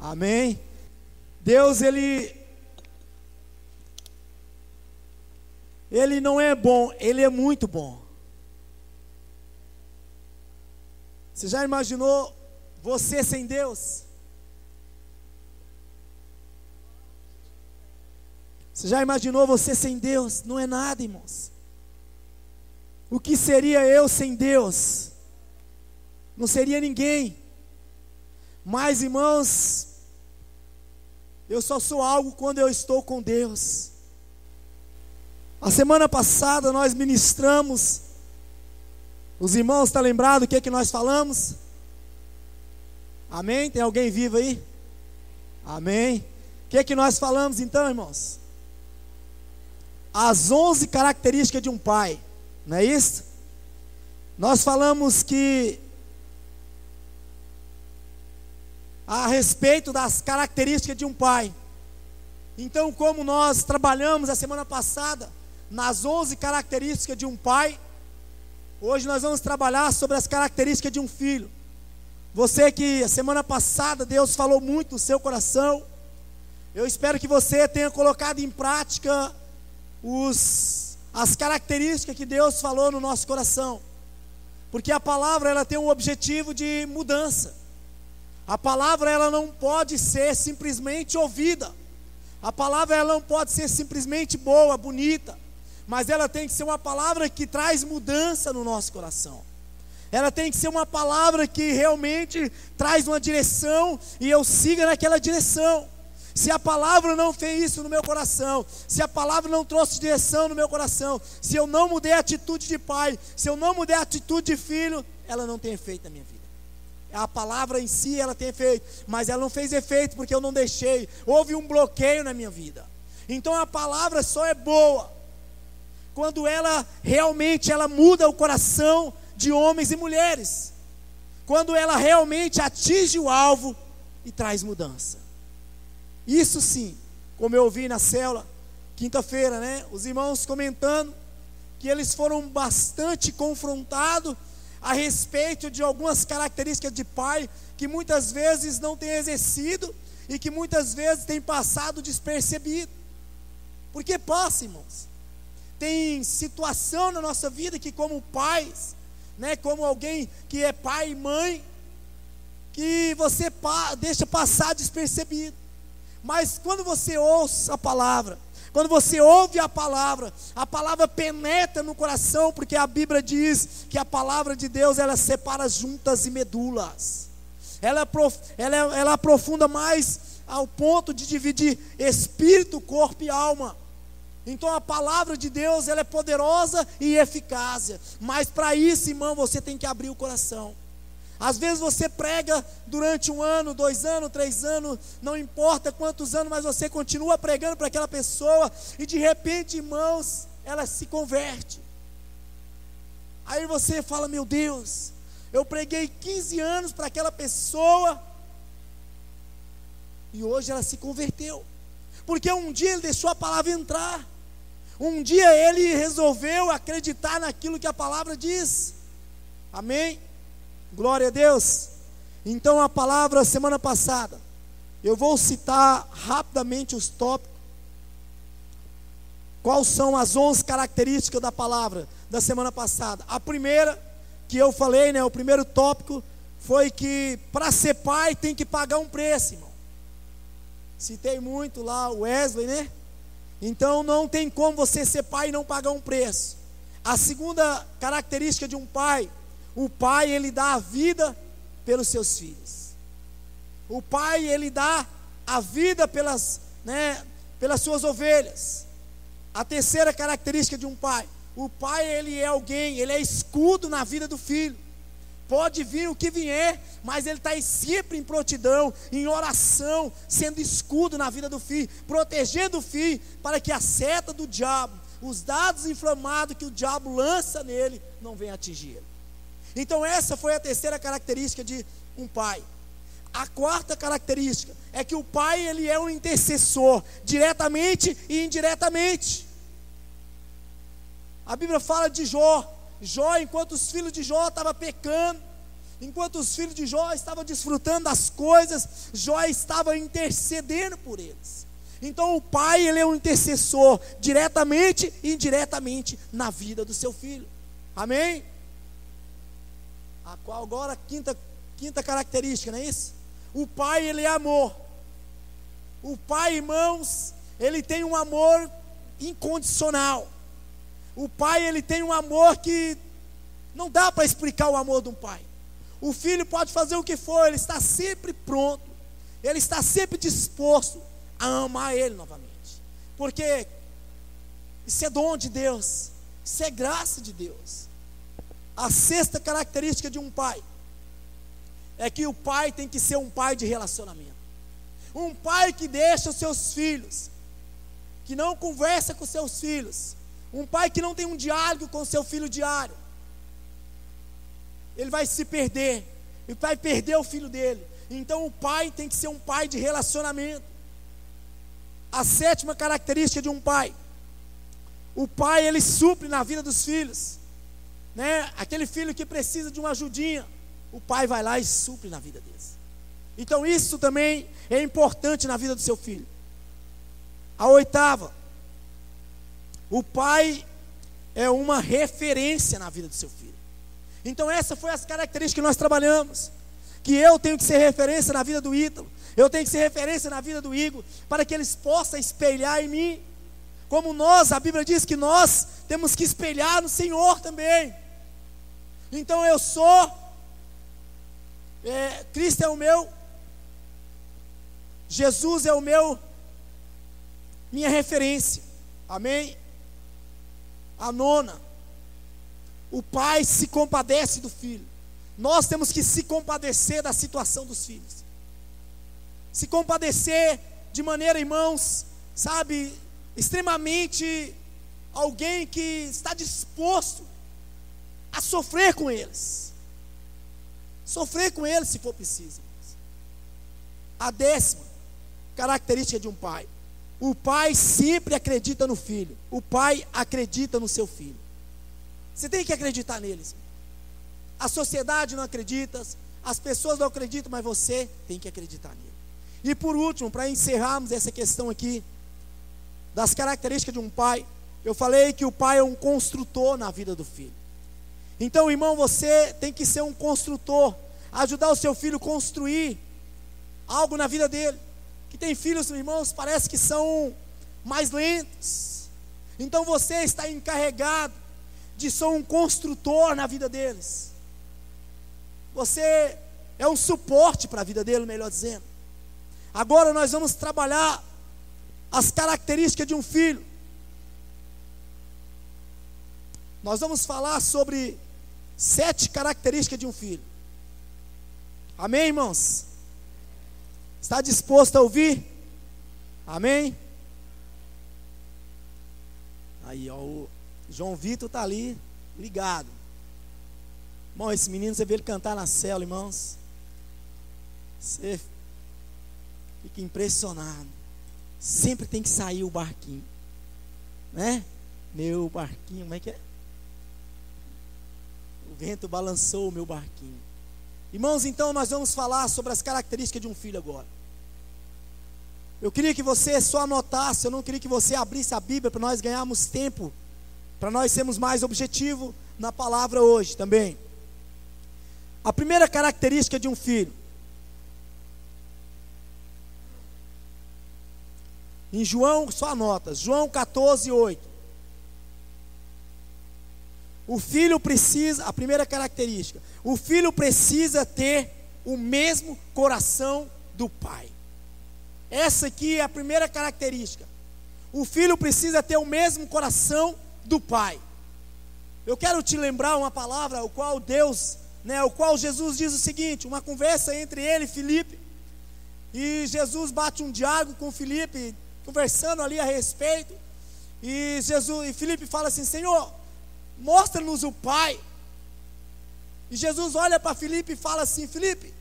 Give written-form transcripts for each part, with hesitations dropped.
Amém? Deus, Ele não é bom, Ele é muito bom. Você já imaginou você sem Deus? Você já imaginou você sem Deus? Não é nada, irmãos. O que seria eu sem Deus? Não seria ninguém. Mas, irmãos, eu só sou algo quando eu estou com Deus. A semana passada nós ministramos. Os irmãos, estão lembrados o que nós falamos? Amém? Tem alguém vivo aí? Amém? O que nós falamos então, irmãos? As 11 características de um pai, não é isso? Nós falamos que a respeito das características de um pai. Então, como nós trabalhamos a semana passada nas 11 características de um pai, hoje nós vamos trabalhar sobre as características de um filho. Você que a semana passada Deus falou muito no seu coração, eu espero que você tenha colocado em prática as características que Deus falou no nosso coração, porque a palavra ela tem um objetivo de mudança. A palavra ela não pode ser simplesmente ouvida, a palavra ela não pode ser simplesmente boa, bonita, mas ela tem que ser uma palavra que traz mudança no nosso coração. Ela tem que ser uma palavra que realmente traz uma direção e eu siga naquela direção. Se a palavra não fez isso no meu coração, se a palavra não trouxe direção no meu coração, se eu não mudei a atitude de pai, se eu não mudei a atitude de filho, ela não tem efeito na minha vida. A palavra em si ela tem efeito, mas ela não fez efeito porque eu não deixei, houve um bloqueio na minha vida. Então a palavra só é boa quando ela realmente ela muda o coração de homens e mulheres, quando ela realmente atinge o alvo e traz mudança. Isso sim, como eu ouvi na célula, quinta-feira, né? Os irmãos comentando que eles foram bastante confrontados a respeito de algumas características de pai que muitas vezes não tem exercido e que muitas vezes tem passado despercebido. Porque passa, irmãos. Tem situação na nossa vida que como pais, né, como alguém que é pai e mãe, que você deixa passar despercebido. Mas quando você ouve a palavra, quando você ouve a palavra penetra no coração, porque a Bíblia diz que a palavra de Deus, ela separa juntas e medulas, ela aprofunda mais ao ponto de dividir espírito, corpo e alma. Então a palavra de Deus, ela é poderosa e eficaz, mas para isso, irmão, você tem que abrir o coração. Às vezes você prega durante 1 ano, 2 anos, 3 anos, não importa quantos anos, mas você continua pregando para aquela pessoa, e de repente, irmãos, ela se converte. Aí você fala, meu Deus, eu preguei 15 anos para aquela pessoa, e hoje ela se converteu, porque um dia ele deixou a palavra entrar, um dia ele resolveu acreditar naquilo que a palavra diz. Amém? Glória a Deus. Então a palavra semana passada, eu vou citar rapidamente os tópicos. Quais são as 11 características da palavra da semana passada? A primeira que eu falei, né, o primeiro tópico foi que para ser pai tem que pagar um preço, irmão. Citei muito lá o Wesley, né? Então não tem como você ser pai e não pagar um preço. A segunda característica de um pai, o pai ele dá a vida pelos seus filhos. O pai ele dá a vida pelas suas ovelhas. A terceira característica de um pai, o pai ele é alguém, ele é escudo na vida do filho. Pode vir o que vier, mas ele está sempre em prontidão, em oração, sendo escudo na vida do filho, protegendo o filho, para que a seta do diabo, os dados inflamados que o diabo lança nele, não venham atingir ele. Então essa foi a terceira característica de um pai. A quarta característica é que o pai ele é um intercessor, diretamente e indiretamente. A Bíblia fala de Jó, enquanto os filhos de Jó estavam pecando, Enquanto os filhos de Jó estavam desfrutando das coisas, Jó estava intercedendo por eles. Então o pai, ele é um intercessor, diretamente e indiretamente, na vida do seu filho. Amém? A qual agora, quinta característica, não é isso? O pai, ele é amor. O pai, irmãos, ele tem um amor incondicional. O pai, ele tem um amor que não dá para explicar o amor de um pai. O filho pode fazer o que for, ele está sempre pronto, ele está sempre disposto a amar ele novamente, porque isso é dom de Deus, isso é graça de Deus. A sexta característica de um pai é que o pai tem que ser um pai de relacionamento. Um pai que deixa os seus filhos, que não conversa com seus filhos, um pai que não tem um diálogo com seu filho diário, ele vai se perder, ele vai perder o filho dele. Então o pai tem que ser um pai de relacionamento. A sétima característica de um pai: o pai, ele supre na vida dos filhos, né? Aquele filho que precisa de uma ajudinha, o pai vai lá e supre na vida deles. Então isso também é importante na vida do seu filho. A oitava: o pai é uma referência na vida do seu filho. Então essa foi as características que nós trabalhamos, que eu tenho que ser referência na vida do Ítalo, eu tenho que ser referência na vida do Igor, para que eles possam espelhar em mim, como nós, a Bíblia diz que nós temos que espelhar no Senhor também. Então eu sou, Cristo é o meu, Jesus é o meu, minha referência, amém? A nona: o pai se compadece do filho. Nós temos que se compadecer da situação dos filhos, se compadecer de maneira, irmãos, sabe, extremamente, alguém que está disposto a sofrer com eles se for preciso. A décima característica de um pai: o pai sempre acredita no filho, o pai acredita no seu filho. Você tem que acreditar neles. A sociedade não acredita, as pessoas não acreditam, mas você tem que acreditar nele. E por último, para encerrarmos essa questão aqui das características de um pai, eu falei que o pai é um construtor na vida do filho. Então, irmão, você tem que ser um construtor, ajudar o seu filho a construir algo na vida dele. Que tem filhos, irmãos, parece que são mais lentos. Então você está encarregado de ser um construtor na vida deles. Você é um suporte para a vida dele, melhor dizendo. Agora nós vamos trabalhar as características de um filho. Nós vamos falar sobre 7 características de um filho. Amém, irmãos? Está disposto a ouvir? Amém? Aí, ó, o João Vitor está ali, ligado. Bom, esse menino, você vê ele cantar na célula, irmãos, você fica impressionado. Sempre tem que sair o barquinho, né? Meu barquinho, como é que é? O vento balançou o meu barquinho. Irmãos, então nós vamos falar sobre as características de um filho agora. Eu queria que você só anotasse, eu não queria que você abrisse a Bíblia para nós ganharmos tempo, para nós sermos mais objetivos na palavra hoje também. A primeira característica de um filho, em João, só anota, João 14:8. O filho precisa, a primeira característica, o filho precisa ter o mesmo coração do pai. Essa aqui é a primeira característica. O filho precisa ter o mesmo coração do pai. Eu quero te lembrar uma palavra, o qual Deus, o qual Jesus diz o seguinte, uma conversa entre ele e Filipe, e Jesus bate um diálogo com Filipe, conversando ali a respeito, e Filipe fala assim: Senhor, mostra-nos o Pai. E Jesus olha para Filipe e fala assim: Filipe,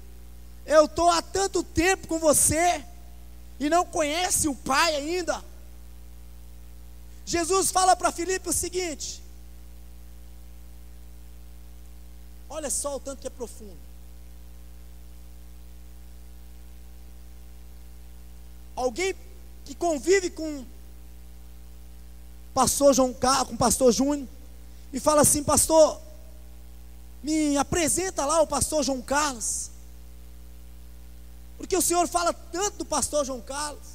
eu estou há tanto tempo com você e não conhece o Pai ainda. Jesus fala para Filipe o seguinte, olha só o tanto que é profundo. alguém que convive com pastor João Carlos, com o pastor Júnior, e fala assim: pastor, me apresenta lá o pastor João Carlos, porque o senhor fala tanto do pastor João Carlos,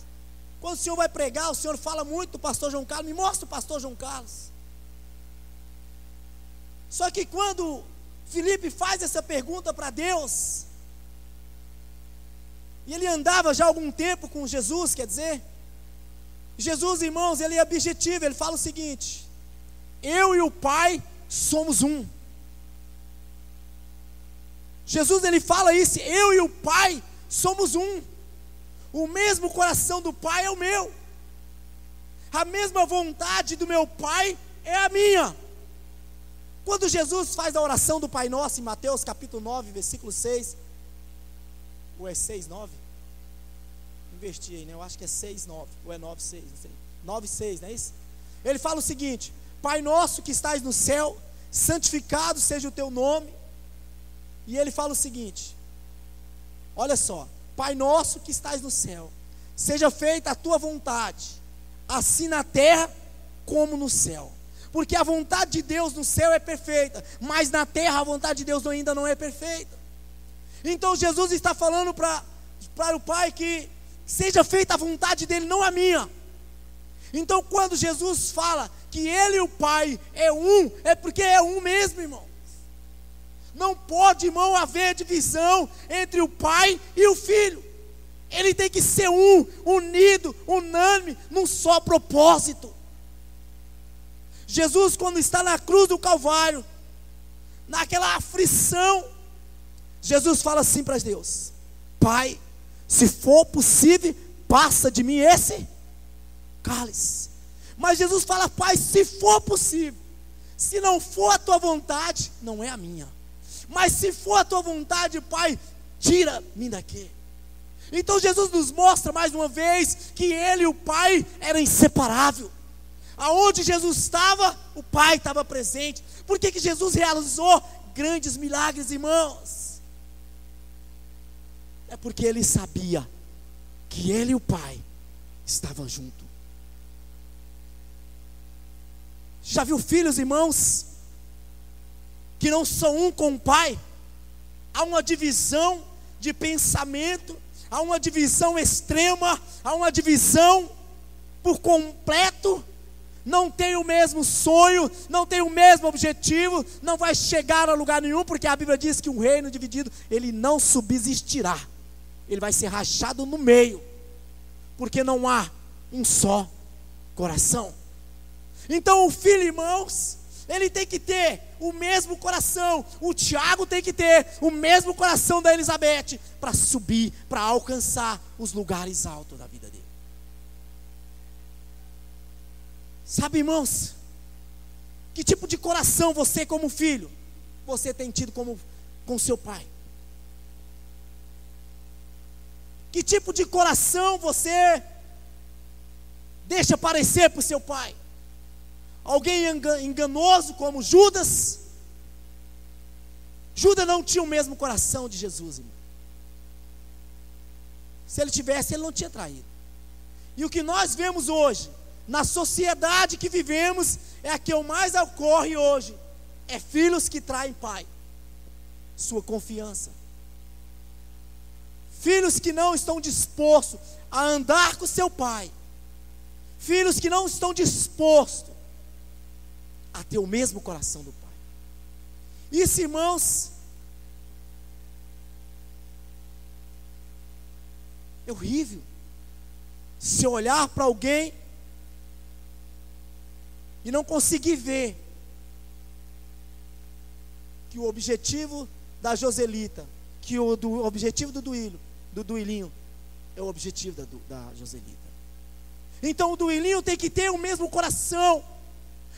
quando o senhor vai pregar, o senhor fala muito do pastor João Carlos, me mostra o pastor João Carlos. Só que quando Filipe faz essa pergunta para Deus, e ele andava já há algum tempo com Jesus, quer dizer, Jesus, irmãos, ele é objetivo, ele fala o seguinte: eu e o Pai somos um. Jesus, ele fala isso: eu e o Pai somos um. O mesmo coração do Pai é o meu, a mesma vontade do meu Pai é a minha. Quando Jesus faz a oração do Pai Nosso em Mateus capítulo 9, versículo 6, ou é 6, 9? Investi aí, né? Eu acho que é 6, 9, ou é 9, 6, não sei. 9, 6, não é isso? Ele fala o seguinte: Pai nosso que estás no céu, santificado seja o teu nome. E ele fala o seguinte, olha só: Pai nosso que estás no céu, seja feita a tua vontade, assim na terra como no céu. Porque a vontade de Deus no céu é perfeita, mas na terra a vontade de Deus ainda não é perfeita. Então Jesus está falando para o Pai que seja feita a vontade dele, não a minha. Então quando Jesus fala que ele e o Pai é um, é porque é um mesmo, irmão. Não pode, irmão, haver divisão entre o Pai e o Filho. Ele tem que ser um, unido, unânime, num só propósito. Jesus, quando está na cruz do Calvário, naquela aflição, Jesus fala assim para Deus: Pai, se for possível, passa de mim esse cálice. Mas Jesus fala: Pai, se for possível, se não for a tua vontade, não é a minha, mas se for a tua vontade, Pai, tira-me daqui. Então Jesus nos mostra mais uma vez que ele e o Pai eram inseparáveis. Aonde Jesus estava, o Pai estava presente. Por que Jesus realizou grandes milagres, irmãos? É porque ele sabia que ele e o Pai estavam juntos. Já viu filhos, irmãos, que não são um com o Pai? Há uma divisão de pensamento, há uma divisão extrema, há uma divisão por completo. Não tem o mesmo sonho, não tem o mesmo objetivo, não vai chegar a lugar nenhum, porque a Bíblia diz que um reino dividido, ele não subsistirá, ele vai ser rachado no meio, porque não há um só coração. Então o filho, irmãos, ele tem que ter o mesmo coração. O Tiago tem que ter o mesmo coração da Elizabeth, para subir, para alcançar os lugares altos da vida dele. Sabe, irmãos, que tipo de coração você, como filho, você tem tido com seu pai? Que tipo de coração você deixa aparecer para o seu pai? Alguém enganoso como Judas? Judas não tinha o mesmo coração de Jesus, irmão. Se ele tivesse, ele não tinha traído. E o que nós vemos hoje, na sociedade que vivemos, é a que mais ocorre hoje, é filhos que traem pai, sua confiança, filhos que não estão dispostos a andar com seu pai, filhos que não estão dispostos a ter o mesmo coração do pai. Isso, irmãos, é horrível. Se olhar para alguém e não conseguir ver que o objetivo da Joselita, que o objetivo do Duilinho é o objetivo da Joselita. Então o Duilinho tem que ter o mesmo coração,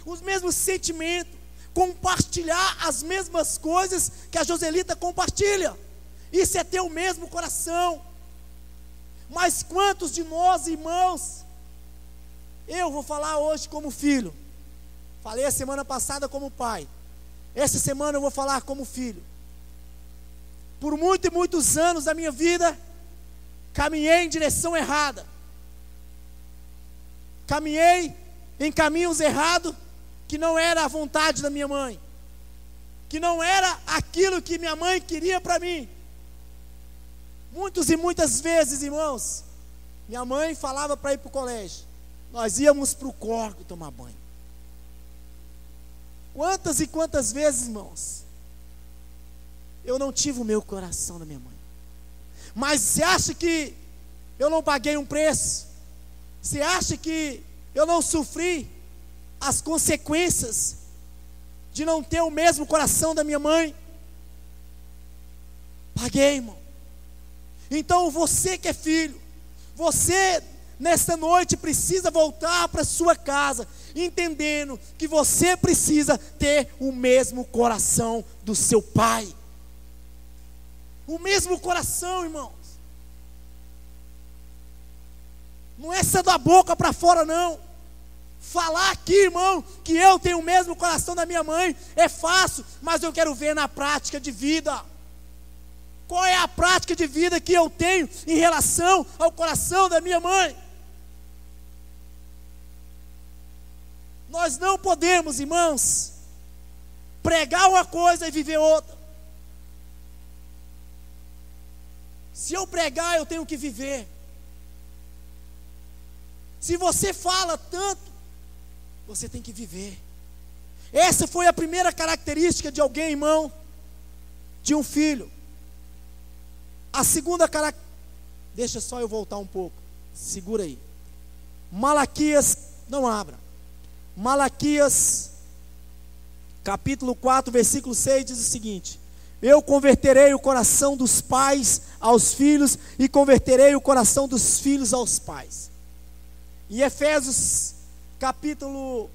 os mesmos sentimentos, compartilhar as mesmas coisas que a Joselita compartilha. Isso é ter o mesmo coração. Mas quantos de nós, irmãos, eu vou falar hoje como filho, falei a semana passada como pai, essa semana eu vou falar como filho. Por muitos e muitos anos da minha vida, caminhei em direção errada, caminhei em caminhos errados, que não era a vontade da minha mãe, que não era aquilo que minha mãe queria para mim. Muitas e muitas vezes, irmãos, minha mãe falava para ir para o colégio, nós íamos para o córrego tomar banho. Quantas e quantas vezes, irmãos, eu não tive o meu coração da minha mãe. Mas você acha que eu não paguei um preço? Você acha que eu não sofri as consequências de não ter o mesmo coração da minha mãe? Paguei, irmão. Então você que é filho, você nesta noite precisa voltar para sua casa, entendendo que você precisa ter o mesmo coração do seu pai. O mesmo coração, irmãos. Não é só da boca para fora, não. Falar aqui, irmão, que eu tenho o mesmo coração da minha mãe é fácil, mas eu quero ver na prática de vida. Qual é a prática de vida que eu tenho em relação ao coração da minha mãe? Nós não podemos, irmãos, pregar uma coisa e viver outra. Se eu pregar, eu tenho que viver. Se você fala tanto, você tem que viver. Essa foi a primeira característica de alguém, irmão, de um filho. A segunda característica, deixa só eu voltar um pouco, segura aí. Malaquias, não abra. Malaquias, capítulo 4, versículo 6, diz o seguinte: eu converterei o coração dos pais aos filhos, e converterei o coração dos filhos aos pais. Em Efésios, capítulo...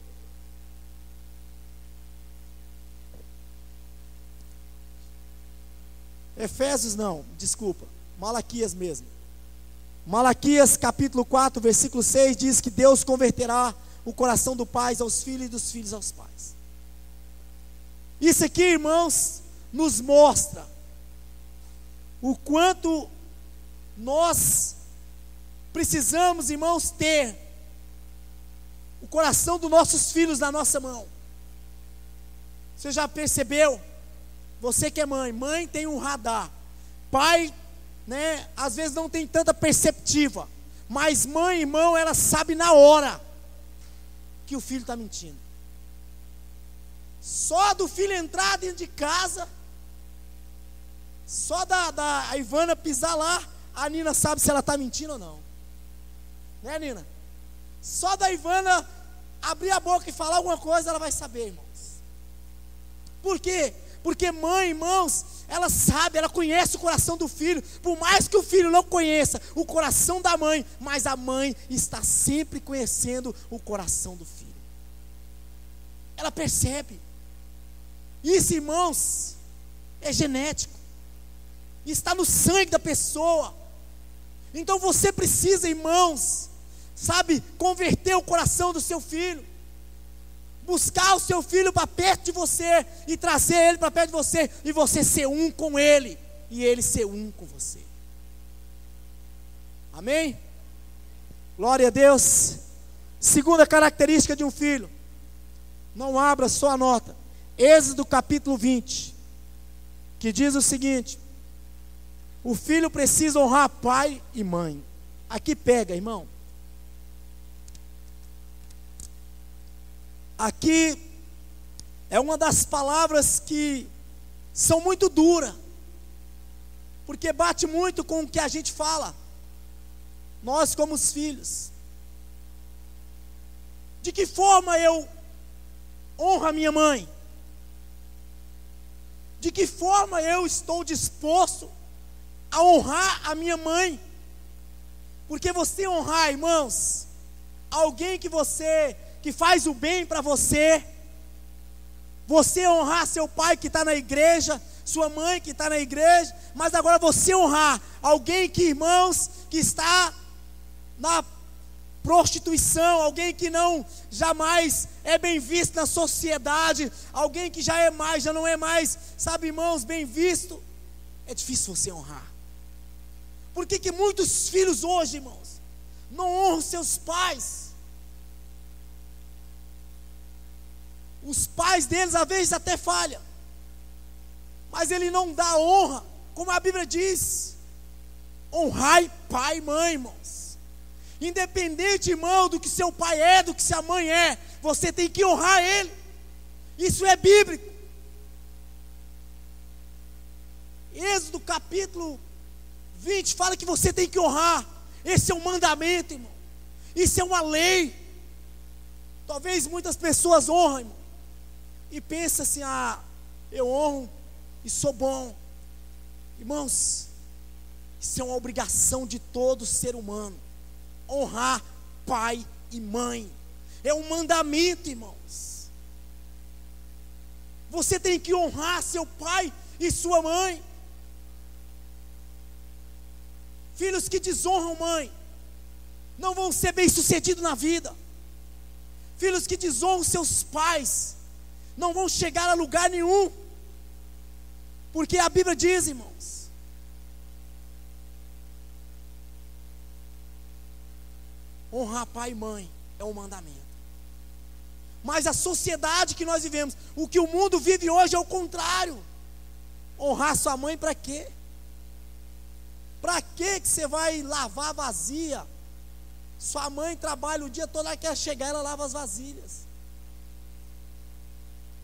Efésios não, desculpa, Malaquias mesmo. Malaquias capítulo 4, versículo 6 diz que Deus converterá o coração do pai aos filhos e dos filhos aos pais. Isso aqui, irmãos, nos mostra o quanto nós precisamos, irmãos, ter o coração dos nossos filhos na nossa mão. Você já percebeu? Você que é mãe, mãe tem um radar. Pai, né, às vezes não tem tanta perceptiva. Mas mãe, irmão, ela sabe na hora que o filho está mentindo. Só do filho entrar dentro de casa, só da Ivana pisar lá, a Nina sabe se ela está mentindo ou não. Né, Nina? Só da Ivana abrir a boca e falar alguma coisa, ela vai saber, irmãos. Por quê? Porque mãe, irmãos, ela sabe, ela conhece o coração do filho. Por mais que o filho não conheça o coração da mãe, mas a mãe está sempre conhecendo o coração do filho. Ela percebe. Isso, irmãos, é genético. Está no sangue da pessoa. Então você precisa, irmãos, sabe, converter o coração do seu filho. Buscar o seu filho para perto de você e trazer ele para perto de você, e você ser um com ele e ele ser um com você. Amém? Glória a Deus. Segunda característica de um filho, não abra, só anota. Êxodo capítulo 20, que diz o seguinte: o filho precisa honrar pai e mãe. Aqui pega, irmão. Aqui é uma das palavras que são muito duras, porque bate muito com o que a gente fala, nós como os filhos. De que forma eu honro a minha mãe? De que forma eu estou disposto a honrar a minha mãe? Porque você honrar, irmãos, alguém que faz o bem para você, você honrar seu pai que está na igreja, sua mãe que está na igreja, mas agora você honrar alguém que, irmãos, que está na prostituição, alguém que não jamais é bem visto na sociedade, alguém que já não é mais, sabe, irmãos, bem visto, é difícil você honrar. Por que muitos filhos hoje, irmãos, não honram seus pais? Os pais deles às vezes até falham, mas ele não dá honra, como a Bíblia diz: honrai pai e mãe, irmãos. Independente, irmão, do que seu pai é, do que sua mãe é, você tem que honrar ele. Isso é bíblico. Êxodo capítulo 20 fala que você tem que honrar. Esse é um mandamento, irmão. Isso é uma lei. Talvez muitas pessoas honram, irmão, e pensam assim: ah, eu honro e sou bom. Irmãos, isso é uma obrigação de todo ser humano. Honrar pai e mãe é um mandamento, irmãos. Você tem que honrar seu pai e sua mãe. Filhos que desonram mãe não vão ser bem-sucedidos na vida. Filhos que desonram seus pais não vão chegar a lugar nenhum. Porque a Bíblia diz, irmãos, honrar pai e mãe é um mandamento. Mas a sociedade que nós vivemos, o que o mundo vive hoje é o contrário. Honrar sua mãe para quê? Para que você vai lavar vazia? Sua mãe trabalha o dia todo, ela quer chegar, ela lava as vasilhas.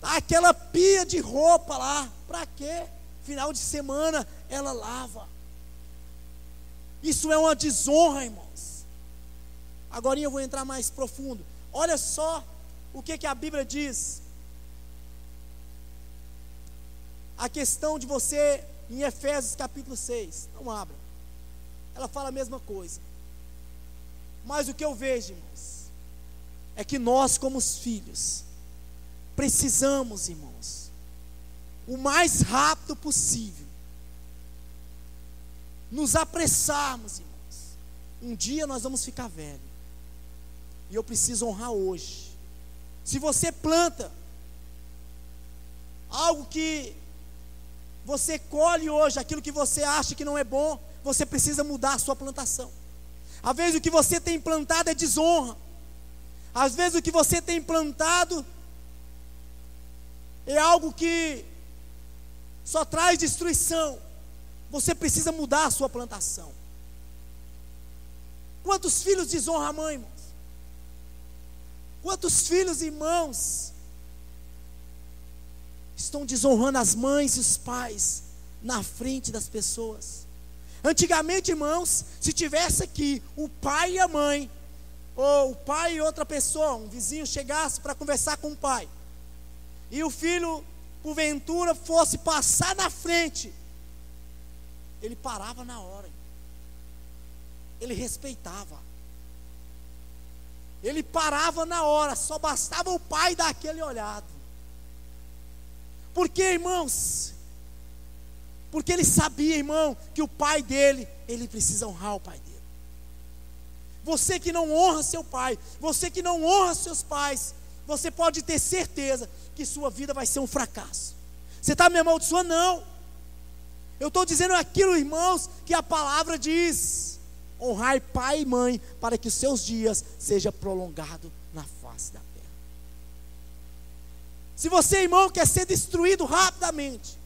Aquela pia de roupa lá, para quê? Final de semana ela lava. Isso é uma desonra, irmãos. Agora eu vou entrar mais profundo. Olha só o que a Bíblia diz. A questão de você, em Efésios capítulo 6, não abra. Ela fala a mesma coisa. Mas o que eu vejo, irmãos, é que nós, como os filhos, precisamos, irmãos, o mais rápido possível, nos apressarmos, irmãos. Um dia nós vamos ficar velhos, e eu preciso honrar hoje. Se você planta algo que você colhe hoje, aquilo que você acha que não é bom, você precisa mudar a sua plantação. Às vezes o que você tem plantado é desonra. Às vezes o que você tem plantado é algo que só traz destruição. Você precisa mudar a sua plantação. Quantos filhos desonram a mãe, irmãos? Quantos filhos, irmãos, estão desonrando as mães e os pais na frente das pessoas? Antigamente, irmãos, se tivesse aqui o pai e a mãe, ou o pai e outra pessoa, um vizinho chegasse para conversar com o pai, e o filho, porventura, fosse passar na frente, ele parava na hora, ele respeitava, ele parava na hora, só bastava o pai dar aquele olhado. Porque, irmãos, porque ele sabia, irmão, que o pai dele, ele precisa honrar o pai dele. Você que não honra seu pai, você que não honra seus pais, você pode ter certeza que sua vida vai ser um fracasso. Você está me amaldiçoando? Não. Eu estou dizendo aquilo, irmãos, que a palavra diz: honrai pai e mãe, para que os seus dias sejam prolongados na face da terra. Se você, irmão, quer ser destruído rapidamente,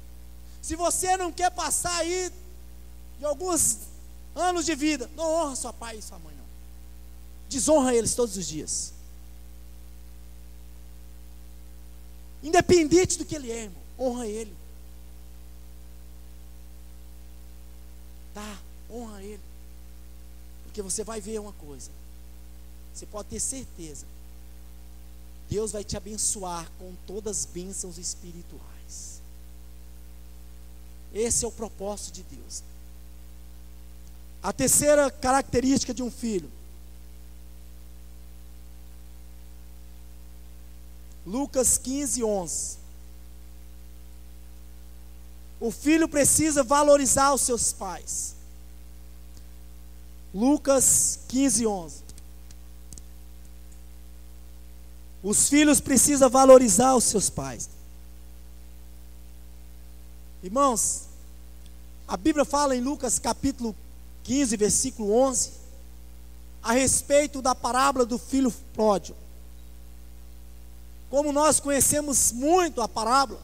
se você não quer passar aí de alguns anos de vida, não honra seu pai e sua mãe, não. Desonra eles todos os dias. Independente do que ele é, irmão, honra ele. Tá, honra ele. Porque você vai ver uma coisa. Você pode ter certeza. Deus vai te abençoar com todas as bênçãos espirituais. Esse é o propósito de Deus. A terceira característica de um filho. Lucas 15:11. O filho precisa valorizar os seus pais. Lucas 15:11. Os filhos precisam valorizar os seus pais. Irmãos, a Bíblia fala em Lucas capítulo 15, versículo 11, a respeito da parábola do filho pródigo. como nós conhecemos muito a parábola,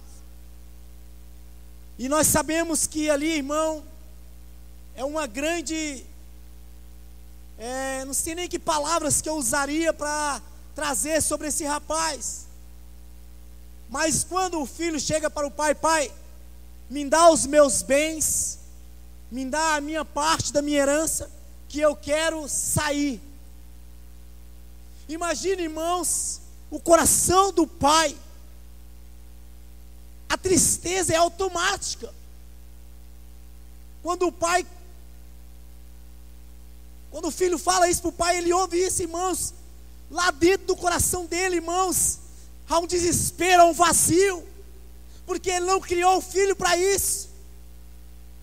e nós sabemos que ali, irmão, é uma grande, não sei nem que palavras que eu usaria para trazer sobre esse rapaz, mas quando o filho chega para o pai: pai, me dá os meus bens, me dá a minha parte da minha herança, que eu quero sair. Imagine, irmãos, o coração do pai. A tristeza é automática. Quando o filho fala isso para o pai, ele ouve isso, irmãos. Lá dentro do coração dele, irmãos, há um desespero, há um vazio, porque ele não criou o filho para isso.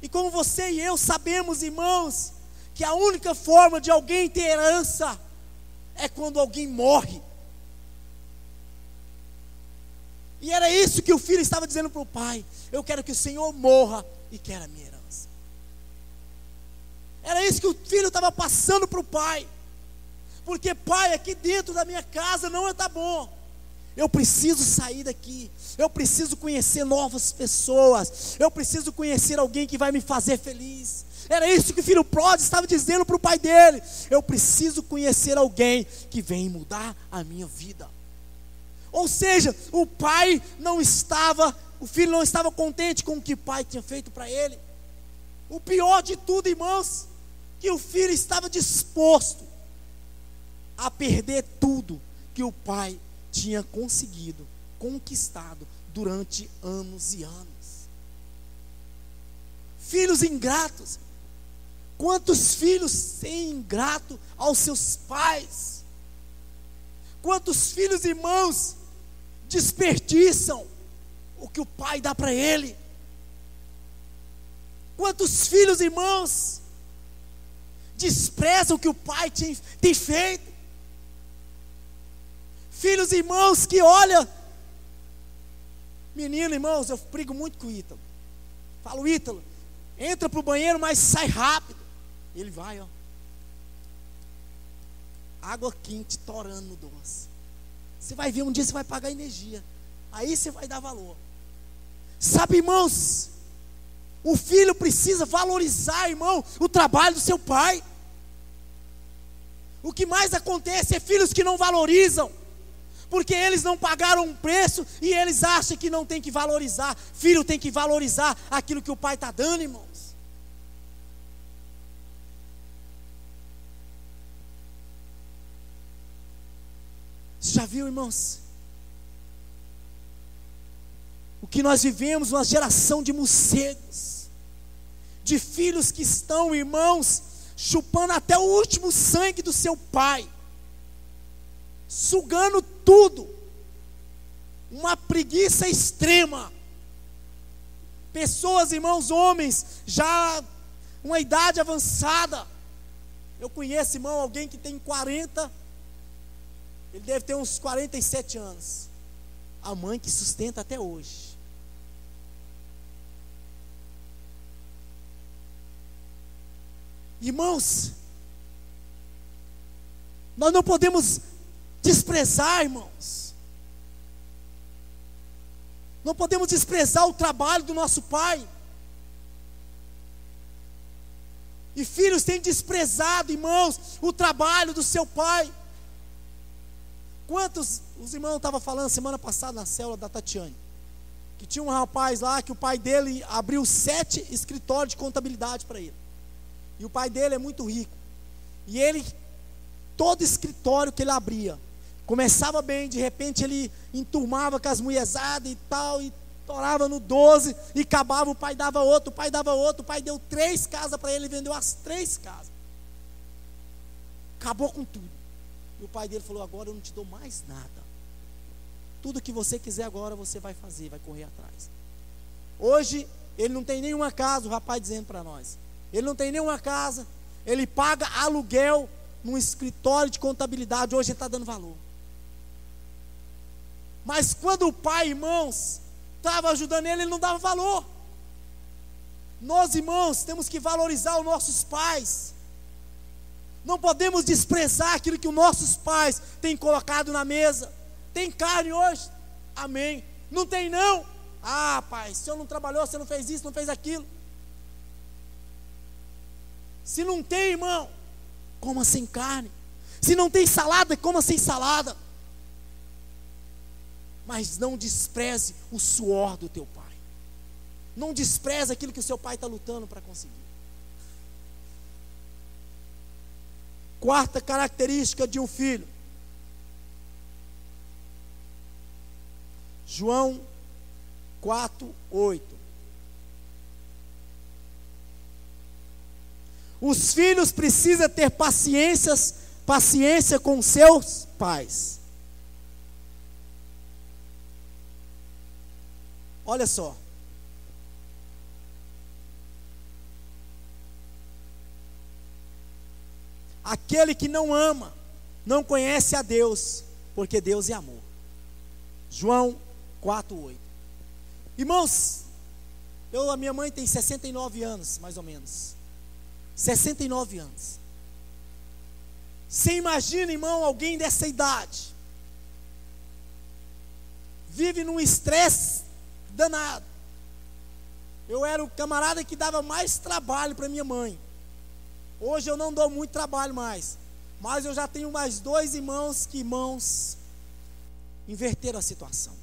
E como você e eu sabemos, irmãos, que a única forma de alguém ter herança é quando alguém morre. E era isso que o filho estava dizendo para o pai: eu quero que o Senhor morra e quero a minha herança. Era isso que o filho estava passando para o pai. Porque, pai, aqui dentro da minha casa não está bom. Eu preciso sair daqui. Eu preciso conhecer novas pessoas. Eu preciso conhecer alguém que vai me fazer feliz. Era isso que o filho pródigo estava dizendo para o pai dele: eu preciso conhecer alguém que vem mudar a minha vida. Ou seja, o filho não estava contente com o que o pai tinha feito para ele. O pior de tudo, irmãos, que o filho estava disposto a perder tudo que o pai tinha conquistado durante anos e anos. Filhos ingratos. Quantos filhos são ingratos aos seus pais? Quantos filhos, irmãos, desperdiçam o que o pai dá para ele? Quantos filhos, irmãos, desprezam o que o pai tem feito? Filhos, irmãos, que olha, menino, irmãos, eu brigo muito com o Ítalo. Falo: Ítalo, entra para o banheiro, mas sai rápido. Ele vai, ó, água quente torando no doce. Você vai ver, um dia você vai pagar energia, aí você vai dar valor. Sabe, irmãos, o filho precisa valorizar, irmão, o trabalho do seu pai. O que mais acontece é filhos que não valorizam, porque eles não pagaram um preço e eles acham que não tem que valorizar. Filho tem que valorizar aquilo que o pai está dando, irmãos. Você já viu, irmãos, o que nós vivemos? Uma geração de morcegos, de filhos que estão, irmãos, chupando até o último sangue do seu pai, sugando tudo, uma preguiça extrema. Pessoas, irmãos, homens, já uma idade avançada. Eu conheço, irmão, alguém que tem 40, ele deve ter uns 47 anos. A mãe que sustenta até hoje. Irmãos, nós não podemos desprezar, irmãos. Não podemos desprezar o trabalho do nosso pai. E filhos têm desprezado, irmãos, o trabalho do seu pai. Quantos, os irmãos estavam falando semana passada na célula da Tatiane, que tinha um rapaz lá, que o pai dele abriu 7 escritórios de contabilidade para ele. E o pai dele é muito rico. E ele, todo escritório que ele abria, começava bem, de repente ele enturmava com as mulherzadas e tal, e torava no 12, e acabava, o pai dava outro, o pai dava outro, o pai deu 3 casas para ele, e vendeu as 3 casas. Acabou com tudo. E o pai dele falou: agora eu não te dou mais nada. Tudo que você quiser agora você vai fazer, vai correr atrás. Hoje ele não tem nenhuma casa, o rapaz dizendo para nós. Ele não tem nenhuma casa, ele paga aluguel num escritório de contabilidade. Hoje ele está dando valor. Mas quando o pai, irmãos, estava ajudando ele, ele não dava valor. Nós, irmãos, temos que valorizar os nossos pais. Não podemos desprezar aquilo que os nossos pais têm colocado na mesa, Tem carne hoje? Amém. Não tem não? Ah, pai, o senhor não trabalhou, você não fez isso, não fez aquilo. Se não tem, irmão, coma sem carne. Se não tem salada, coma sem salada. Mas não despreze o suor do teu pai. Não despreze aquilo que o seu pai está lutando para conseguir. Quarta característica de um filho. João 4:8. Os filhos precisam ter paciência com seus pais. Olha só. Aquele que não ama, não conhece a Deus, porque Deus é amor. João 4:8. Irmãos, a minha mãe tem 69 anos, mais ou menos. 69 anos. Você imagina, irmão, alguém dessa idade, vive num estresse danado. Eu era o camarada que dava mais trabalho para minha mãe. Hoje eu não dou muito trabalho mais, mas eu já tenho mais 2 irmãos que inverteram a situação.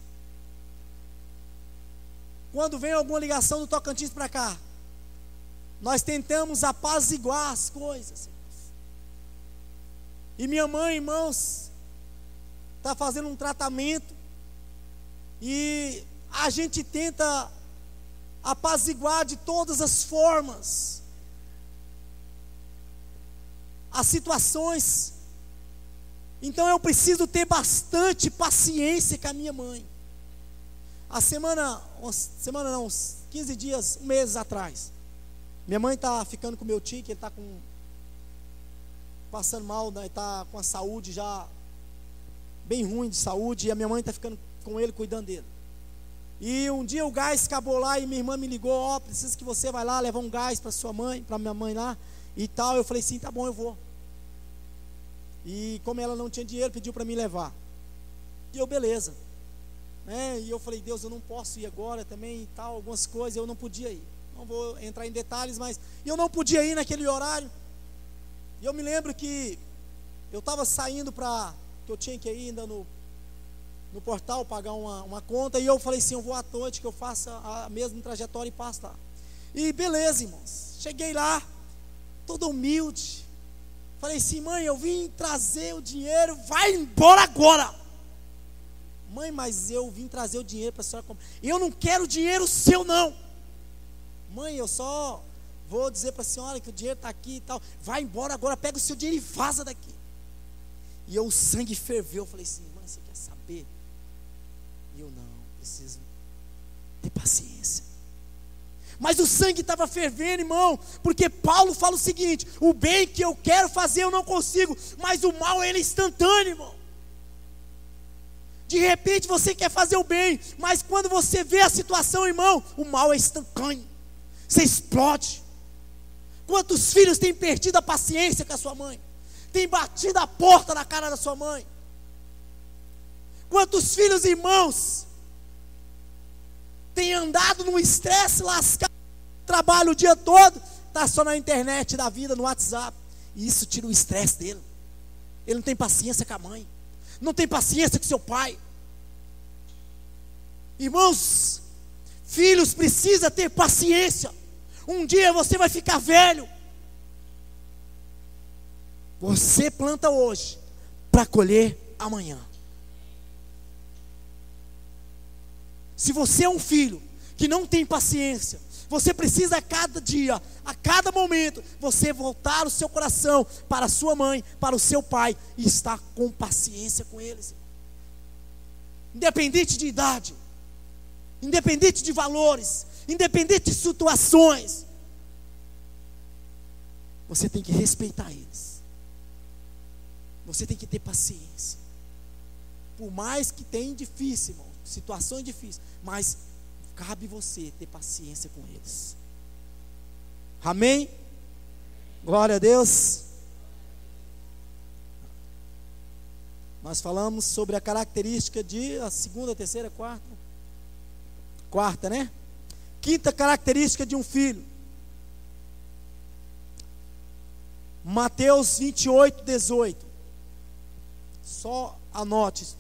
Quando vem alguma ligação do Tocantins para cá, nós tentamos apaziguar as coisas. E minha mãe, irmãos, está fazendo um tratamento, e a gente tenta apaziguar de todas as formas as situações. Então eu preciso ter bastante paciência com a minha mãe. Uns 15 dias, meses atrás, minha mãe está ficando com meu tio, que ele está passando mal, né, está com a saúde já bem ruim de saúde, e a minha mãe está ficando com ele, cuidando dele. E um dia o gás acabou lá, e minha irmã me ligou: preciso que você vai lá levar um gás para sua mãe, para minha mãe lá e tal. Eu falei: sim, tá bom, eu vou. E como ela não tinha dinheiro, pediu para mim levar. E eu, beleza, né? E eu falei: Deus, eu não posso ir agora também e tal, algumas coisas eu não podia ir. Não vou entrar em detalhes, mas eu não podia ir naquele horário. E eu me lembro que eu estava saindo que eu tinha que ir ainda no portal pagar uma conta, e eu falei assim: eu vou à noite, que eu faça a mesma trajetória e passo lá. E beleza, irmãos, cheguei lá, todo humilde. Falei assim: mãe, eu vim trazer o dinheiro, vai embora agora. Mãe, mas eu vim trazer o dinheiro para a senhora comprar. Eu não quero dinheiro seu, não. Mãe, eu só vou dizer para a senhora que o dinheiro está aqui e tal. Vai embora agora, pega o seu dinheiro e vaza daqui. E o sangue ferveu. Eu falei assim: mãe, você quer saber? E eu: não, preciso ter paciência. Mas o sangue estava fervendo, irmão, porque Paulo fala o seguinte: o bem que eu quero fazer eu não consigo, mas o mal ele é instantâneo, irmão. De repente você quer fazer o bem, mas quando você vê a situação, irmão, o mal é instantâneo. Você explode. Quantos filhos têm perdido a paciência com a sua mãe? Tem batido a porta na cara da sua mãe? Quantos filhos, irmãos, têm andado num estresse lascado, trabalho o dia todo, está só na internet da vida, no WhatsApp, e isso tira o estresse dele. Ele não tem paciência com a mãe, não tem paciência com seu pai. Irmãos, filhos precisam ter paciência. Um dia você vai ficar velho. Você planta hoje para colher amanhã. Se você é um filho que não tem paciência, você precisa a cada dia, a cada momento, você voltar o seu coração para a sua mãe, para o seu pai, e estar com paciência com eles. Independente de idade, independente de valores, independente de situações, você tem que respeitar eles. Você tem que ter paciência. Por mais que tenha difícil, irmão, situações difíceis, mas cabe você ter paciência com eles. Amém? Glória a Deus. Nós falamos sobre a característica de a segunda, terceira, quarta, né? Quinta característica de um filho. Mateus 28, 18. Só anote.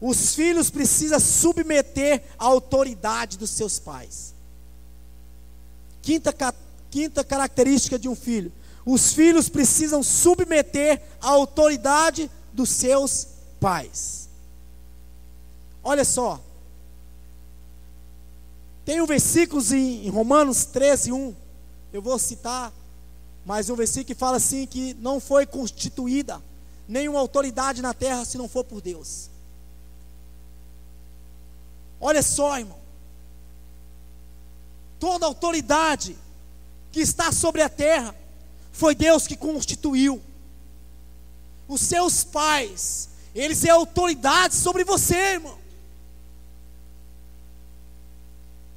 Os filhos precisam submeter à autoridade dos seus pais. Quinta característica de um filho. Os filhos precisam submeter à autoridade dos seus pais. Olha só. Tem um versículo em Romanos 13, 1. Eu vou citar mais um versículo que fala assim, que não foi constituída nenhuma autoridade na terra se não for por Deus. Olha só, irmão. Toda autoridade que está sobre a terra foi Deus que constituiu. Os seus pais, eles têm autoridade sobre você, irmão.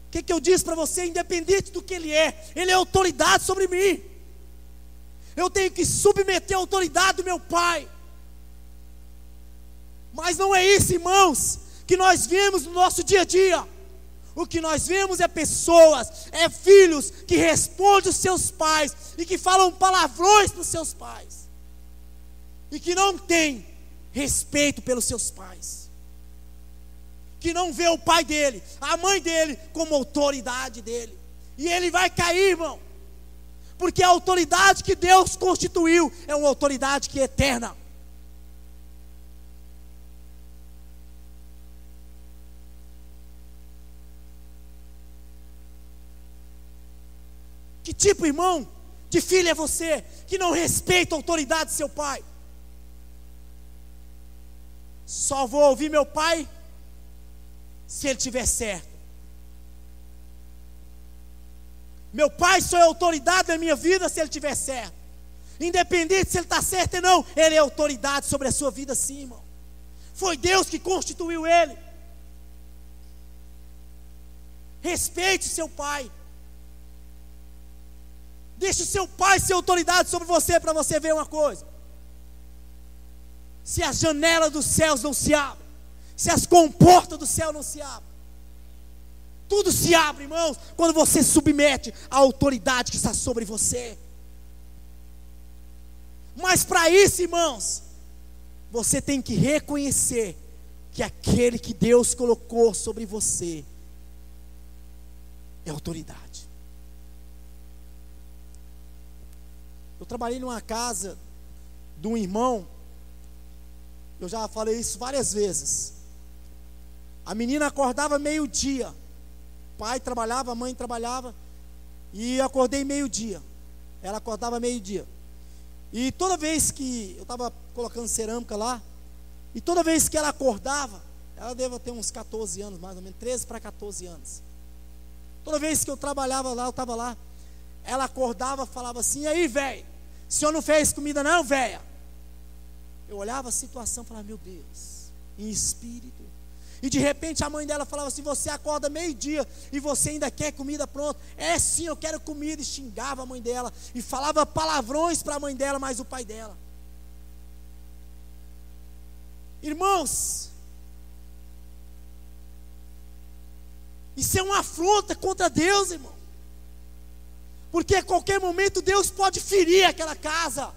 O que eu disse para você? Independente do que ele é autoridade sobre mim. Eu tenho que submeter a autoridade do meu pai. Mas não é isso, irmãos, que nós vemos no nosso dia a dia. O que nós vemos é pessoas, é filhos que respondem os seus pais e que falam palavrões para os seus pais e que não têm respeito pelos seus pais, que não vê o pai dele, a mãe dele como autoridade dele, e ele vai cair, irmão, porque a autoridade que Deus constituiu é uma autoridade que é eterna. Que tipo, irmão, de filho é você que não respeita a autoridade de seu pai? Só vou ouvir meu pai se ele estiver certo. Meu pai só é autoridade na minha vida se ele estiver certo. Independente se ele está certo ou não, ele é autoridade sobre a sua vida sim, irmão. Foi Deus que constituiu ele. Respeite seu pai. Deixe o seu pai ser autoridade sobre você, para você ver uma coisa. Se as janelas dos céus não se abrem, se as comportas do céu não se abrem, tudo se abre, irmãos, quando você submete à autoridade que está sobre você. Mas para isso, irmãos, você tem que reconhecer que aquele que Deus colocou sobre você é autoridade. Eu trabalhei numa casa de um irmão, eu já falei isso várias vezes. A menina acordava meio-dia, o pai trabalhava, a mãe trabalhava, e eu acordei meio-dia. Ela acordava meio-dia. E toda vez que eu estava colocando cerâmica lá, e toda vez que ela acordava, ela deve ter uns 14 anos, mais ou menos, 13 para 14 anos. Toda vez que eu trabalhava lá, eu estava lá, ela acordava, falava assim: e aí, velho, o senhor não fez comida não, velha? Eu olhava a situação e falava: meu Deus, em espírito. E de repente a mãe dela falava assim: você acorda meio-dia e você ainda quer comida pronta? É sim, eu quero comida. E xingava a mãe dela e falava palavrões para a mãe dela, mais o pai dela. Irmãos, isso é uma afronta contra Deus, irmão. Porque a qualquer momento Deus pode ferir aquela casa.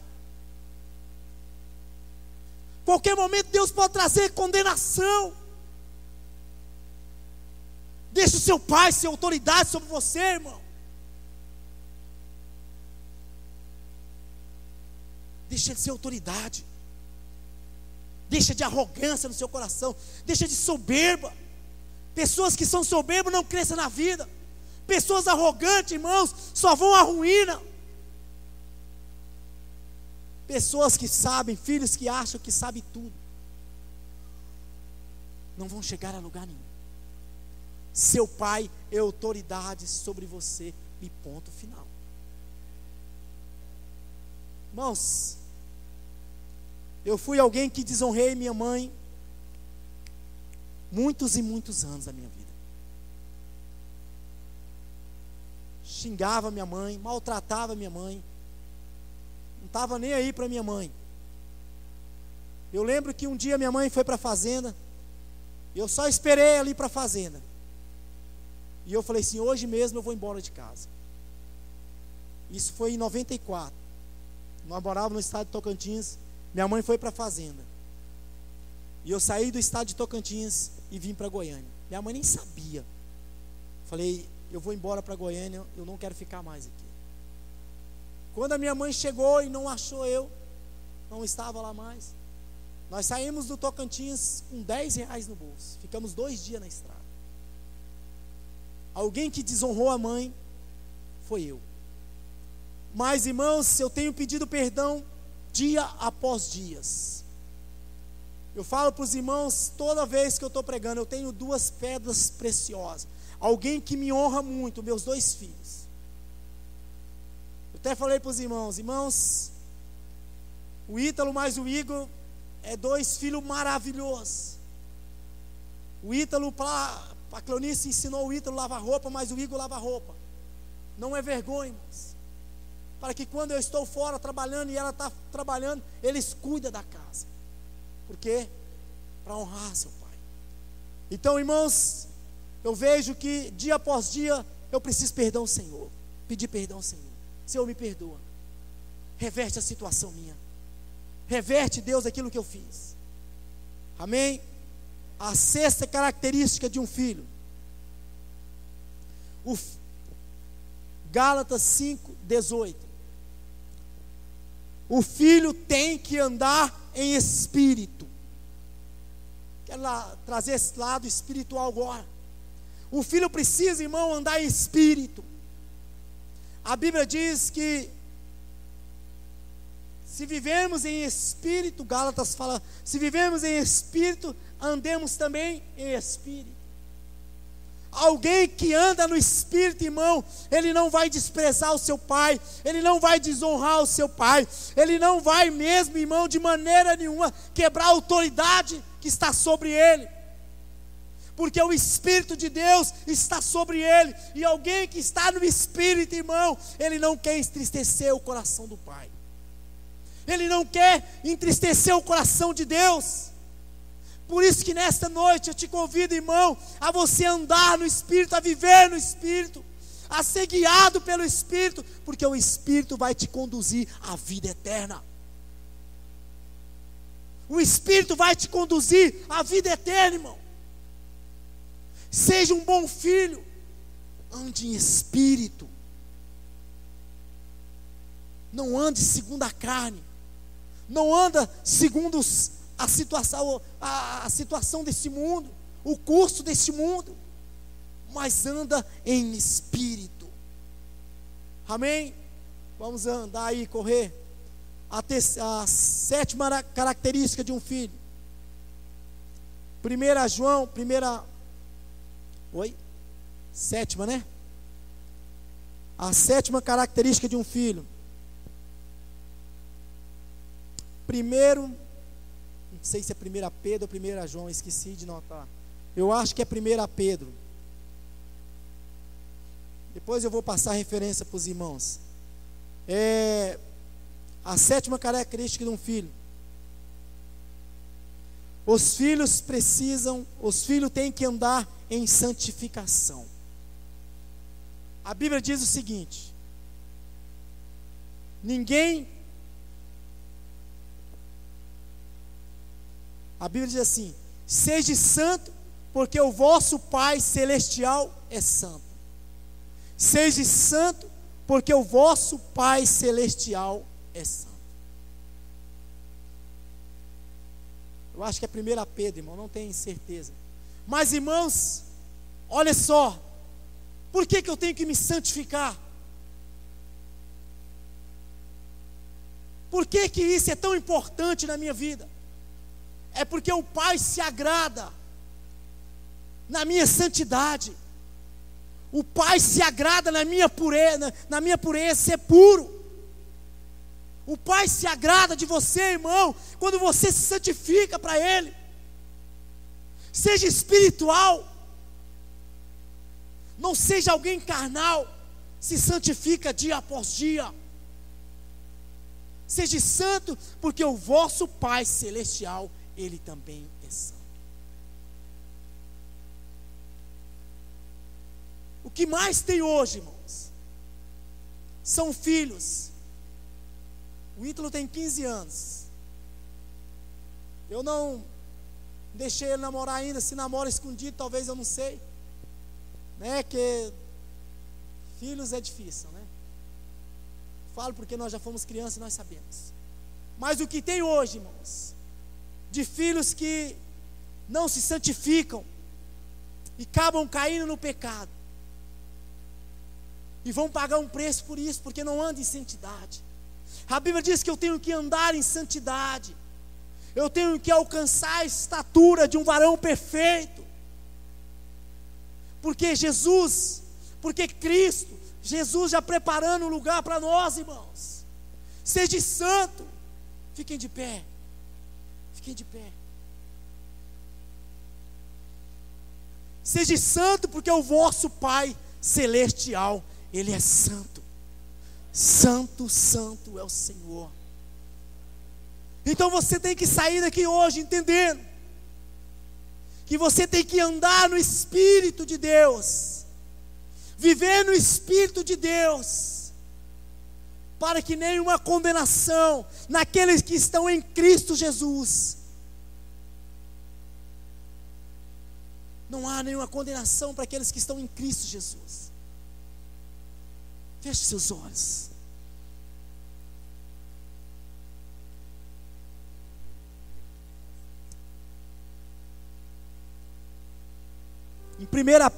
Qualquer momento Deus pode trazer condenação. Deixa o seu pai ser autoridade sobre você, irmão. Deixa ele ser autoridade. Deixa de arrogância no seu coração. Deixa de soberba. Pessoas que são soberbas não crescem na vida. Pessoas arrogantes, irmãos, só vão à ruína. Pessoas que sabem, filhos que acham que sabem tudo, não vão chegar a lugar nenhum. Seu pai é autoridade sobre você e ponto final. Irmãos, eu fui alguém que desonrei minha mãe muitos e muitos anos da minha vida. Xingava minha mãe, maltratava minha mãe. não estava nem aí para minha mãe. Eu lembro que um dia minha mãe foi para a fazenda, eu só esperei ali para a fazenda, e eu falei assim: hoje mesmo eu vou embora de casa. Isso foi em 94, nós morávamos no estado de Tocantins, minha mãe foi para a fazenda, e eu saí do estado de Tocantins e vim para Goiânia. Minha mãe nem sabia. Falei: eu vou embora para Goiânia, eu não quero ficar mais aqui. Quando a minha mãe chegou e não achou eu, não estava lá mais, nós saímos do Tocantins com R$10 no bolso, ficamos 2 dias na estrada. Alguém que desonrou a mãe foi eu. Mas, irmãos, eu tenho pedido perdão dia após dias. Eu falo para os irmãos, toda vez que eu estou pregando, eu tenho 2 pedras preciosas. Alguém que me honra muito, meus 2 filhos. Eu até falei para os irmãos: irmãos, o Ítalo mais o Igor é 2 filhos maravilhosos. O Ítalo, a Cleonice ensinou o Ítalo a lavar roupa, mas o Igor lava roupa. Não é vergonha, irmãos. Para que quando eu estou fora trabalhando e ela está trabalhando, eles cuidam da casa. Por quê? Para honrar seu pai. Então, irmãos, eu vejo que dia após dia eu preciso perdão ao Senhor, pedir perdão ao Senhor. Senhor, me perdoa, reverte a situação minha, reverte, Deus, aquilo que eu fiz. Amém? A 6ª característica de um filho, Gálatas 5:18. O filho tem que andar em espírito. Quero trazer esse lado espiritual agora. O filho precisa, irmão, andar em espírito. A Bíblia diz que se vivemos em espírito, Gálatas fala, se vivemos em espírito, andemos também em espírito. Alguém que anda no espírito, irmão, ele não vai desprezar o seu pai, ele não vai desonrar o seu pai, ele não vai mesmo, irmão, de maneira nenhuma quebrar a autoridade que está sobre ele, porque o Espírito de Deus está sobre ele. E alguém que está no Espírito, irmão, ele não quer entristecer o coração do Pai, ele não quer entristecer o coração de Deus. Por isso que nesta noite eu te convido, irmão, a você andar no Espírito, a viver no Espírito, a ser guiado pelo Espírito, porque o Espírito vai te conduzir à vida eterna. O Espírito vai te conduzir à vida eterna, irmão. Seja um bom filho, ande em espírito, não ande segundo a carne, não anda segundo a situação desse mundo, o curso desse mundo, mas anda em espírito. Amém? Vamos andar aí, correr. A 7ª característica de um filho. 1 João, 7ª, né? A 7ª característica de um filho. Primeiro, não sei se é 1 Pedro ou 1 João, esqueci de notar. Eu acho que é 1 Pedro. Depois eu vou passar a referência para os irmãos. A 7ª característica de um filho. Os filhos têm que andar em santificação. A Bíblia diz o seguinte: a Bíblia diz assim: seja santo, porque o vosso Pai Celestial é santo. Seja santo, porque o vosso Pai Celestial é santo. Eu acho que é 1 Pedro, irmão, não tenho certeza. Mas, irmãos, olha só, por que eu tenho que me santificar? Por que isso é tão importante na minha vida? É porque o Pai se agrada na minha santidade. O Pai se agrada na minha pureza, ser puro. O Pai se agrada de você, irmão, quando você se santifica para Ele. Seja espiritual, não seja alguém carnal, se santifica dia após dia. Sede santo, porque o vosso Pai Celestial, Ele também é santo. O que mais tem hoje, irmãos, são filhos. O Ítalo tem 15 anos. Eu não deixei ele namorar ainda. Se namora escondido, talvez, eu não sei, né, que filhos é difícil, né? Falo porque nós já fomos crianças e nós sabemos. Mas o que tem hoje, irmãos, de filhos que não se santificam e acabam caindo no pecado, e vão pagar um preço por isso, porque não andam em santidade. A Bíblia diz que eu tenho que andar em santidade, eu tenho que alcançar a estatura de um varão perfeito, porque Jesus, porque Cristo, Jesus já preparando um lugar para nós, irmãos. Seja santo. Fiquem de pé. Fiquem de pé. Seja santo, porque o vosso Pai Celestial, Ele é santo. Santo, santo é o Senhor. Então você tem que sair daqui hoje entendendo que você tem que andar no Espírito de Deus, viver no Espírito de Deus, para que nenhuma condenação naqueles que estão em Cristo Jesus. Não há nenhuma condenação para aqueles que estão em Cristo Jesus. Feche seus olhos. Em 1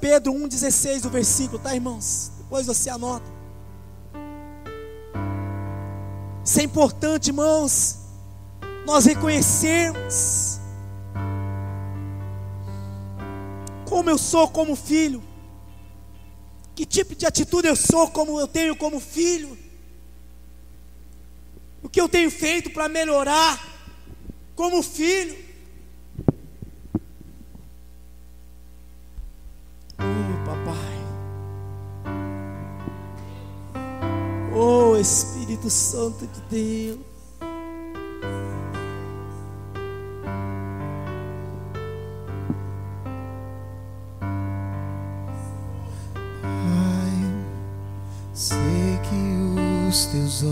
Pedro 1,16 o versículo, tá, irmãos? Depois você anota. Isso é importante, irmãos, nós reconhecermos como eu sou como filho, que tipo de atitude eu sou, como eu tenho como filho, o que eu tenho feito para melhorar como filho. Oh, Espírito Santo de Deus. Pai, sei que os teus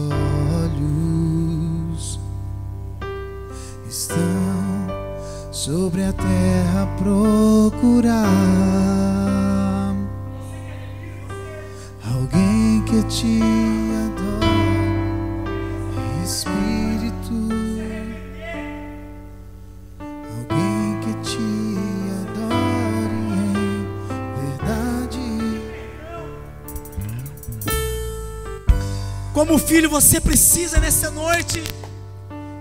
olhos estão sobre a terra a procurar alguém que te Espírito, alguém que te adore em verdade. Como filho, você precisa nessa noite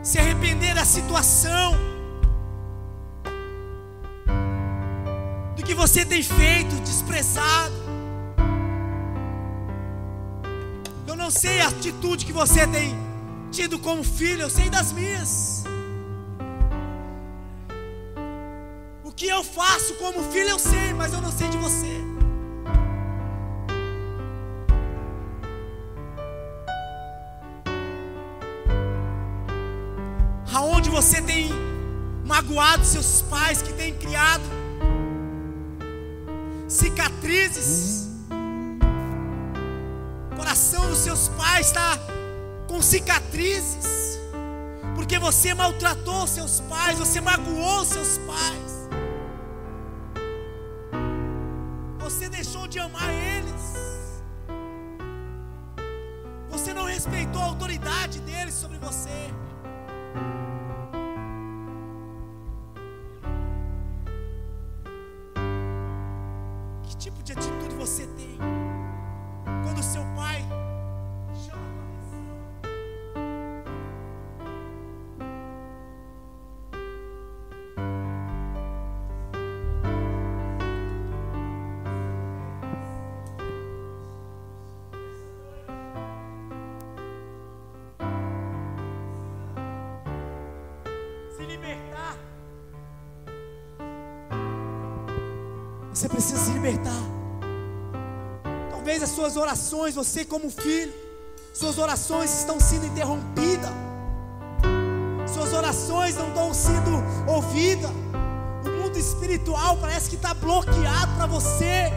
se arrepender da situação, do que você tem feito, desprezado. Eu não sei a atitude que você tem tido como filho, eu sei das minhas. O que eu faço como filho eu sei, mas eu não sei de você. Aonde você tem magoado seus pais, que têm criado cicatrizes. O coração dos seus pais está com cicatrizes, porque você maltratou seus pais, você magoou seus pais, você deixou de amar eles, você não respeitou a autoridade deles sobre você. Que tipo de atitude você tem quando seu pai chama? Você precisa se libertar. Talvez as suas orações, você como filho, suas orações estão sendo interrompidas, suas orações não estão sendo ouvidas. O mundo espiritual parece que está bloqueado para você.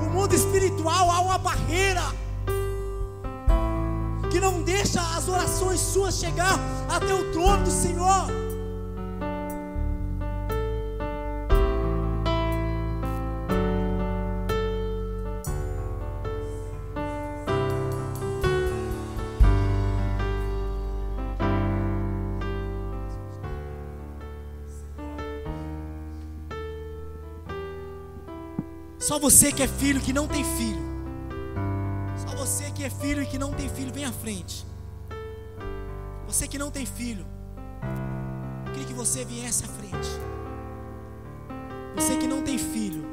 O mundo espiritual, há uma barreira que não deixa as orações suas chegar até o trono do Senhor. Só você que é filho, que não tem filho. Só você que é filho e que não tem filho, vem à frente. Você que não tem filho, eu queria que você viesse à frente. Você que não tem filho,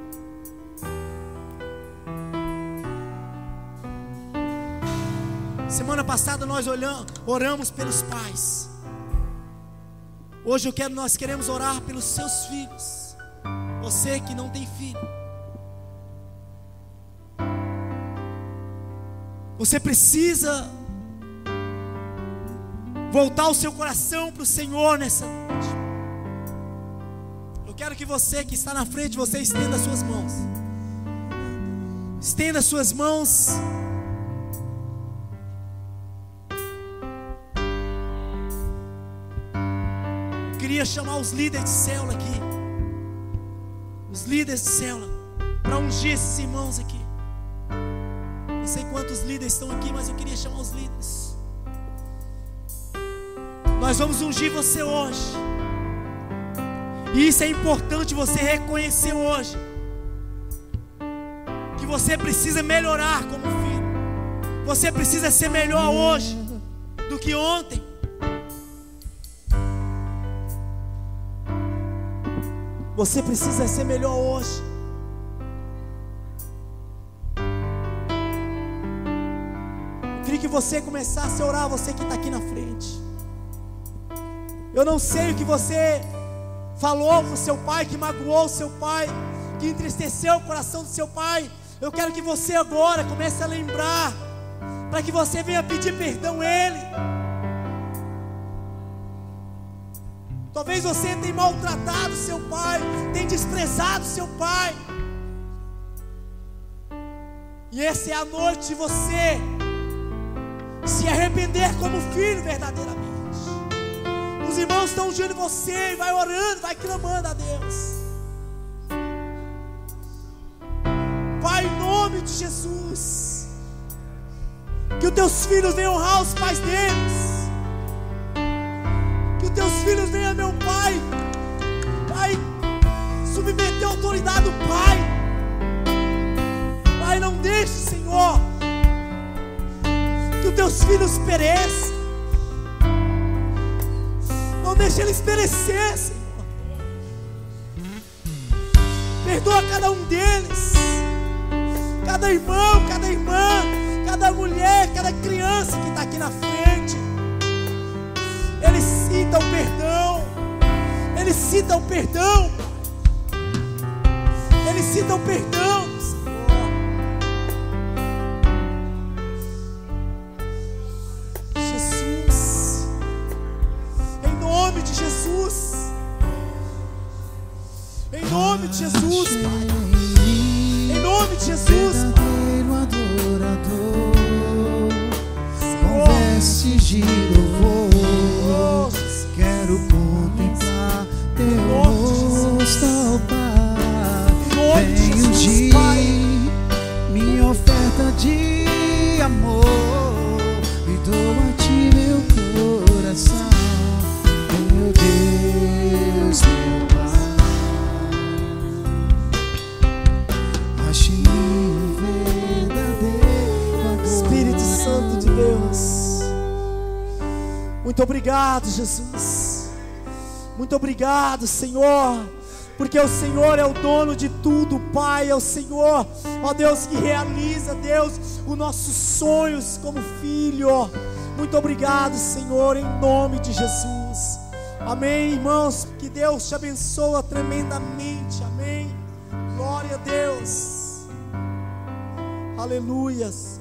semana passada nós oramos pelos pais. Hoje nós queremos orar pelos seus filhos. Você que não tem filho, você precisa voltar o seu coração para o Senhor nessa noite. Eu quero que você que está na frente, você estenda as suas mãos. Estenda as suas mãos. Eu queria chamar os líderes de célula aqui. Os líderes de célula, para ungir esses irmãos aqui. Não sei quantos líderes estão aqui, mas eu queria chamar os líderes. Nós vamos ungir você hoje. E isso é importante você reconhecer hoje, que você precisa melhorar como filho. Você precisa ser melhor hoje do que ontem. Você precisa ser melhor hoje. Que você começasse a orar, você que está aqui na frente. Eu não sei o que você falou para o seu pai, que magoou o seu pai, que entristeceu o coração do seu pai. Eu quero que você agora comece a lembrar, para que você venha pedir perdão a ele. Talvez você tenha maltratado seu pai, tenha desprezado seu pai, e essa é a noite de você se arrepender como filho verdadeiramente. Os irmãos estão ungindo você, e vai orando, vai clamando a Deus. Pai, em nome de Jesus, que os teus filhos venham honrar os pais deles, que os teus filhos venham, meu Pai, submeter a autoridade do Pai. Pai, não deixe, Senhor, que os teus filhos pereçam. Não deixe eles perecer, Senhor. Perdoa cada um deles, cada irmão, cada irmã, cada mulher, cada criança que está aqui na frente. Eles sintam perdão. Eles sintam perdão. Eles sintam perdão, Senhor. Jesus, em nome de Jesus, em nome de Jesus, Pai, em nome de Jesus, verdadeiro adorador, com vestes de louvor, quero contemplar teu rosto, ó Pai. Venho de minha oferta de amor e dou a ti meu coração, meu Deus, meu Pai. Achei-me verdadeiro Espírito Santo de Deus. Muito obrigado, Jesus. Muito obrigado, Senhor, porque o Senhor é o dono de tudo, Pai. É o Senhor, ó Deus, que realiza, Deus, os nossos sonhos como filho. Muito obrigado, Senhor, em nome de Jesus. Amém, irmãos. Que Deus te abençoe tremendamente. Amém. Glória a Deus. Aleluias.